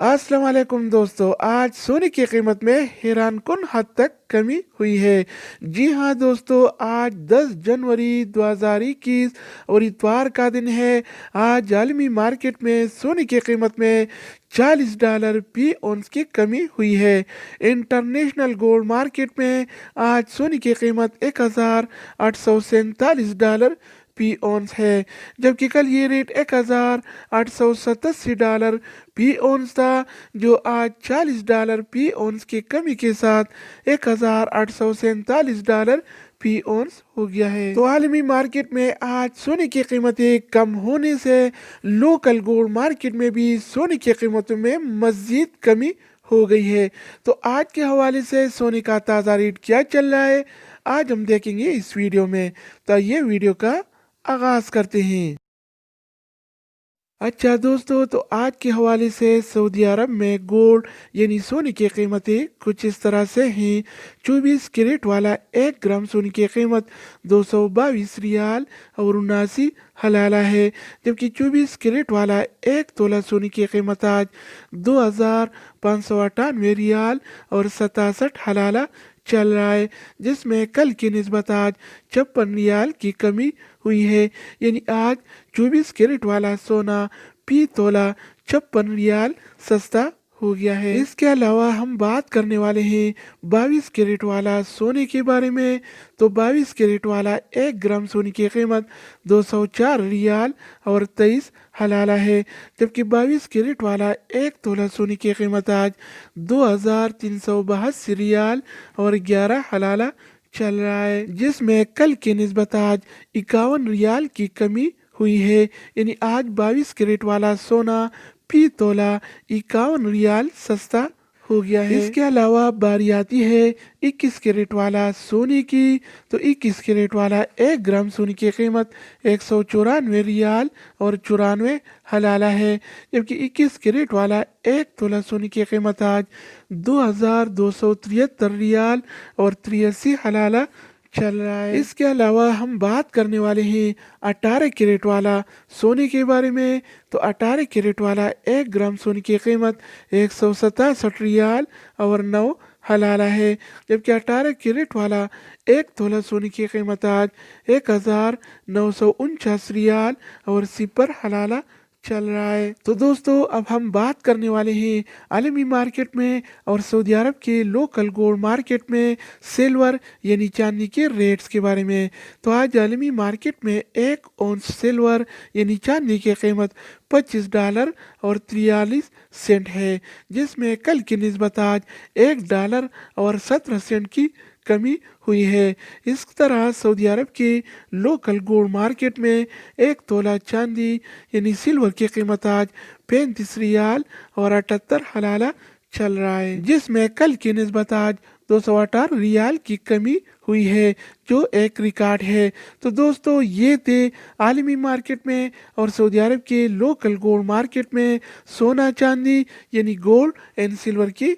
अस्सलाम वालेकुम दोस्तों, आज सोने की कीमत में हैरान कुन हद तक कमी हुई है। जी हाँ दोस्तों, आज 10 जनवरी 2021 और इतवार का दिन है। आज आलमी मार्केट में सोने की कीमत में $40 फी औंस की कमी हुई है। इंटरनेशनल गोल्ड मार्केट में आज सोने की कीमत $1847 फी औंस है, जबकि कल ये रेट $1887 फी औंस था, जो आज $40 फी औंस की कमी के साथ $1847 फी औंस हो गया है। तो आलमी मार्केट में आज सोने की कीमतें कम होने से लोकल गोल्ड मार्केट में भी सोने की कीमतों में मजीद कमी हो गई है। तो आज के हवाले से सोने का ताज़ा रेट क्या चल रहा है, आज हम देखेंगे इस वीडियो में। तो ये वीडियो का आगाज करते हैं। अच्छा दोस्तों, तो आज के हवाले से सऊदी अरब में गोल्ड यानी सोने की कीमतें कुछ इस तरह से हैं। 24 कैरेट वाला 1 ग्राम सोने की कीमत 222 रियाल और 79 हलाला है, जबकि 24 कैरेट वाला 1 तोला सोने की कीमत आज 2598 रियाल और 67 हलाला चल रहा है, जिसमें कल की निस्बत आज 56 रियाल की कमी हुई है। यानी आज 24 कैरेट वाला सोना फी तोला 56 रियाल सस्ता हो गया है। इसके अलावा हम बात करने वाले हैं 22 कैरेट वाला सोने के बारे में। तो 22 कैरेट वाला 1 ग्राम सोने की कीमत 204 रियाल और 23 हलाला है, जबकि 22 कैरेट वाला 1 तोला सोने की कीमत आज 2382 रियाल और 11 हलाला चल रहा है, जिसमें कल की निस्बत आज 51 रियाल की कमी हुई है। यानी आज 22 कैरेट वाला सोना फी तोला 51 रियाल सस्ता हो गया है। इसके अलावा बारी आती है 21 कैरेट वाला सोने की। तो 21 कैरेट वाला 1 ग्राम सोने की कीमत 194 रियाल और 94 हलाला है, जबकि 21 कैरेट वाला 1 तोला सोने की कीमत आज 2273 रियाल और 83 हलाला चल रहा है। इसके अलावा हम बात करने वाले हैं 18 कैरेट वाला सोने के बारे में। तो 18 कैरेट वाला 1 ग्राम सोने की कीमत 167 रियाल और 9 हलाला है, जबकि 18 कैरेट वाला 1 तोला सोने की कीमत आज 1949 रियाल और 0 हलाला चल रहा है। तो दोस्तों, अब हम बात करने वाले हैं आलमी मार्केट में और सऊदी अरब के लोकल गोल्ड मार्केट में सिल्वर यानी चांदी के रेट्स के बारे में। तो आज आलमी मार्केट में 1 औंस सिल्वर यानी चांदी की कीमत $25 और 43 सेंट है, जिसमें कल की निस्बत आज $1 और 17 सेंट की कमी हुई है। इस तरह सऊदी अरब के लोकल गोल्ड मार्केट में 1 तोला चांदी यानी सिल्वर की कीमत आज 35 रियाल और 78 हलाला चल रहा है, जिसमें कल की निस्बत आज 218 रियाल की कमी हुई है, जो एक रिकॉर्ड है। तो दोस्तों, ये थे आलमी मार्केट में और सऊदी अरब के लोकल गोल्ड मार्केट में सोना चांदी यानी गोल्ड एंड सिल्वर की